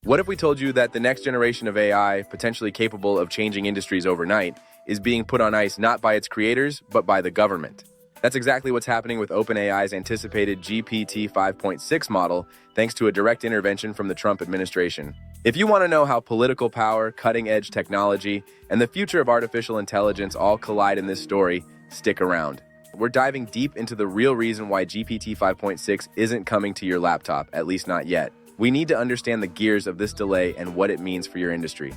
What if we told you that the next generation of AI, potentially capable of changing industries overnight, is being put on ice not by its creators, but by the government? That's exactly what's happening with OpenAI's anticipated GPT-5.6 model, thanks to a direct intervention from the Trump administration. If you want to know how political power, cutting-edge technology, and the future of artificial intelligence all collide in this story, stick around. We're diving deep into the real reason why GPT 5.6 isn't coming to your laptop, at least not yet. We need to understand the gears of this delay and what it means for your industry.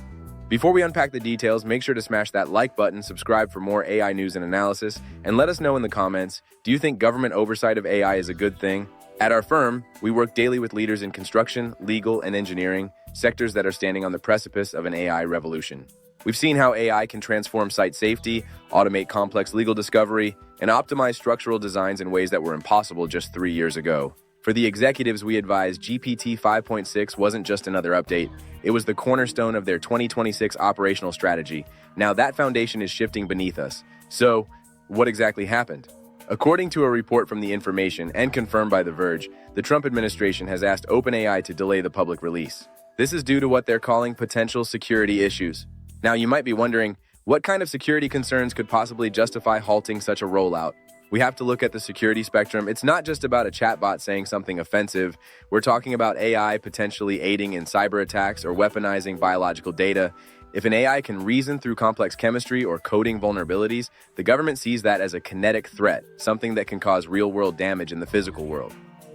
Before we unpack the details, make sure to smash that like button, subscribe for more AI news and analysis, and let us know in the comments, do you think government oversight of AI is a good thing? At our firm, we work daily with leaders in construction, legal, and engineering, sectors that are standing on the precipice of an AI revolution. We've seen how AI can transform site safety, automate complex legal discovery, and optimize structural designs in ways that were impossible just 3 years ago. For the executives we advise, GPT 5.6 wasn't just another update, it was the cornerstone of their 2026 operational strategy. Now that foundation is shifting beneath us. So, what exactly happened? According to a report from The Information and confirmed by The Verge, the Trump administration has asked OpenAI to delay the public release. This is due to what they're calling potential security issues. Now you might be wondering, what kind of security concerns could possibly justify halting such a rollout? We have to look at the security spectrum. It's not just about a chatbot saying something offensive. We're talking about AI potentially aiding in cyber attacks or weaponizing biological data. If an AI can reason through complex chemistry or coding vulnerabilities, the government sees that as a kinetic threat, something that can cause real-world damage in the physical world.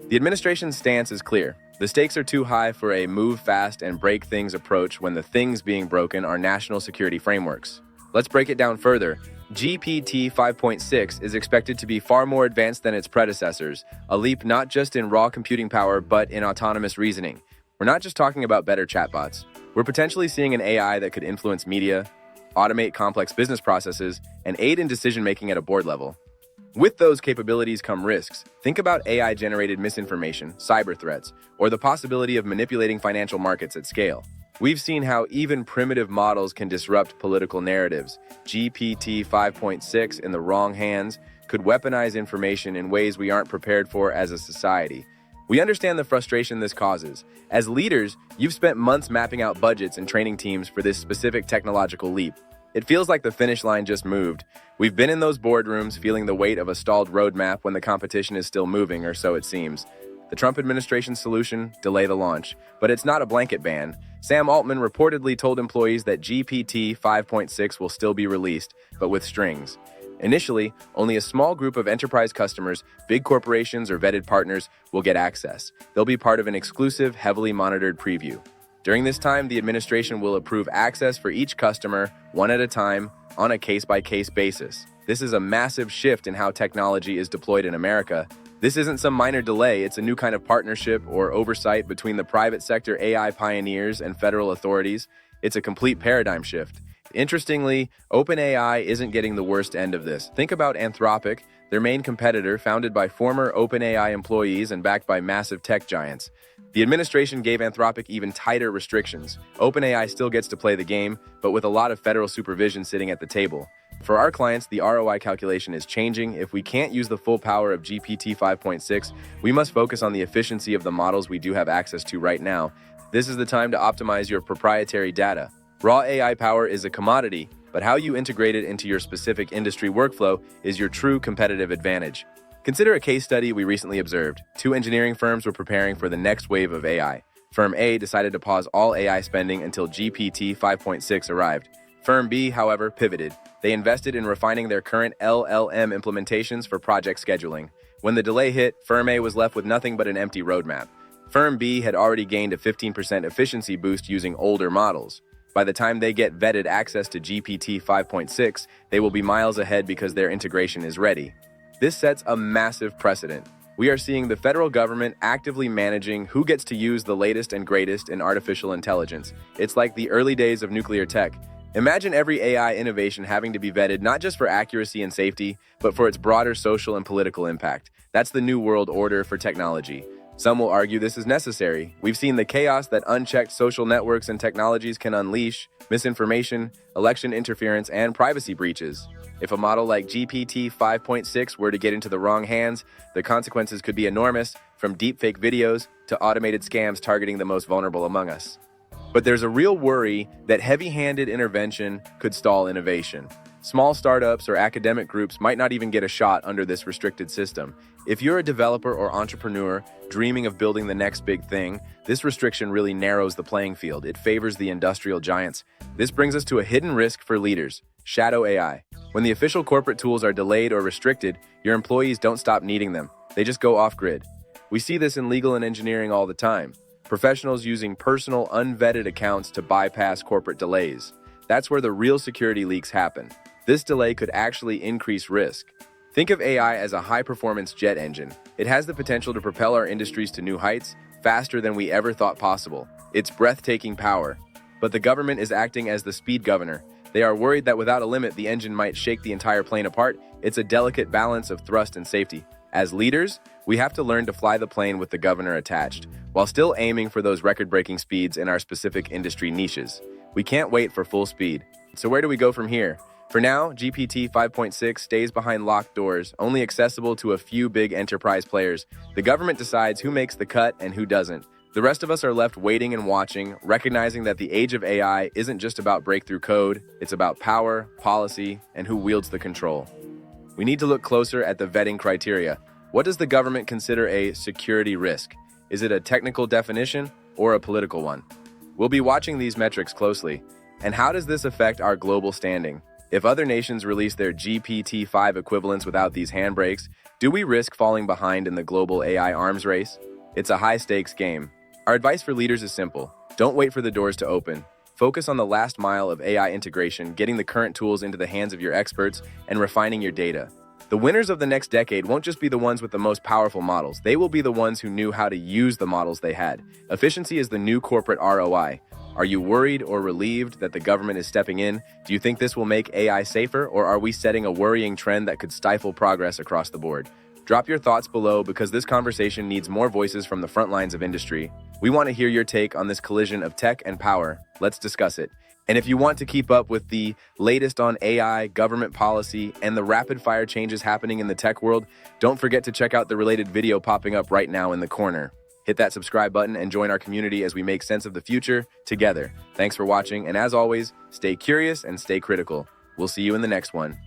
The administration's stance is clear. The stakes are too high for a move fast and break things approach when the things being broken are national security frameworks. Let's break it down further. GPT 5.6 is expected to be far more advanced than its predecessors, a leap not just in raw computing power but in autonomous reasoning. We're not just talking about better chatbots. We're potentially seeing an AI that could influence media, automate complex business processes, and aid in decision-making at a board level. With those capabilities come risks. Think about AI-generated misinformation, cyber threats, or the possibility of manipulating financial markets at scale. We've seen how even primitive models can disrupt political narratives. GPT 5.6 in the wrong hands could weaponize information in ways we aren't prepared for as a society. We understand the frustration this causes. As leaders, you've spent months mapping out budgets and training teams for this specific technological leap. It feels like the finish line just moved. We've been in those boardrooms feeling the weight of a stalled roadmap when the competition is still moving, or so it seems. The Trump administration's solution, delay the launch. But it's not a blanket ban. Sam Altman reportedly told employees that GPT 5.6 will still be released, but with strings. Initially, only a small group of enterprise customers, big corporations, or vetted partners will get access. They'll be part of an exclusive, heavily monitored preview. During this time, the administration will approve access for each customer, one at a time, on a case-by-case basis. This is a massive shift in how technology is deployed in America. This isn't some minor delay, it's a new kind of partnership or oversight between the private sector AI pioneers and federal authorities. It's a complete paradigm shift. Interestingly, OpenAI isn't getting the worst end of this. Think about Anthropic, their main competitor, founded by former OpenAI employees and backed by massive tech giants. The administration gave Anthropic even tighter restrictions. OpenAI still gets to play the game, but with a lot of federal supervision sitting at the table. For our clients, the ROI calculation is changing. If we can't use the full power of GPT 5.6, we must focus on the efficiency of the models we do have access to right now. This is the time to optimize your proprietary data. Raw AI power is a commodity, but how you integrate it into your specific industry workflow is your true competitive advantage. Consider a case study we recently observed. 2 engineering firms were preparing for the next wave of AI. Firm A decided to pause all AI spending until GPT 5.6 arrived. Firm B, however, pivoted. They invested in refining their current LLM implementations for project scheduling. When the delay hit, Firm A was left with nothing but an empty roadmap. Firm B had already gained a 15% efficiency boost using older models. By the time they get vetted access to GPT 5.6, they will be miles ahead because their integration is ready. This sets a massive precedent. We are seeing the federal government actively managing who gets to use the latest and greatest in artificial intelligence. It's like the early days of nuclear tech. Imagine every AI innovation having to be vetted not just for accuracy and safety, but for its broader social and political impact. That's the new world order for technology. Some will argue this is necessary. We've seen the chaos that unchecked social networks and technologies can unleash: misinformation, election interference, and privacy breaches. If a model like GPT 5.6 were to get into the wrong hands, the consequences could be enormous, from deepfake videos to automated scams targeting the most vulnerable among us. But there's a real worry that heavy-handed intervention could stall innovation. Small startups or academic groups might not even get a shot under this restricted system. If you're a developer or entrepreneur dreaming of building the next big thing, this restriction really narrows the playing field. It favors the industrial giants. This brings us to a hidden risk for leaders: shadow AI. When the official corporate tools are delayed or restricted, your employees don't stop needing them. They just go off-grid. We see this in legal and engineering all the time. Professionals using personal, unvetted accounts to bypass corporate delays. That's where the real security leaks happen. This delay could actually increase risk. Think of AI as a high-performance jet engine. It has the potential to propel our industries to new heights faster than we ever thought possible. It's breathtaking power. But the government is acting as the speed governor. They are worried that without a limit, the engine might shake the entire plane apart. It's a delicate balance of thrust and safety. As leaders, we have to learn to fly the plane with the governor attached, while still aiming for those record-breaking speeds in our specific industry niches. We can't wait for full speed. So where do we go from here? For now, GPT 5.6 stays behind locked doors, only accessible to a few big enterprise players. The government decides who makes the cut and who doesn't. The rest of us are left waiting and watching, recognizing that the age of AI isn't just about breakthrough code, it's about power, policy, and who wields the control. We need to look closer at the vetting criteria. What does the government consider a security risk? Is it a technical definition or a political one? We'll be watching these metrics closely. And how does this affect our global standing? If other nations release their GPT-5 equivalents without these handbrakes, do we risk falling behind in the global AI arms race? It's a high-stakes game. Our advice for leaders is simple. Don't wait for the doors to open. Focus on the last mile of AI integration, getting the current tools into the hands of your experts, and refining your data. The winners of the next decade won't just be the ones with the most powerful models. They will be the ones who knew how to use the models they had. Efficiency is the new corporate ROI. Are you worried or relieved that the government is stepping in? Do you think this will make AI safer, or are we setting a worrying trend that could stifle progress across the board? Drop your thoughts below, because this conversation needs more voices from the front lines of industry. We want to hear your take on this collision of tech and power. Let's discuss it. And if you want to keep up with the latest on AI, government policy, and the rapid-fire changes happening in the tech world, don't forget to check out the related video popping up right now in the corner. Hit that subscribe button and join our community as we make sense of the future together. Thanks for watching, and as always, stay curious and stay critical. We'll see you in the next one.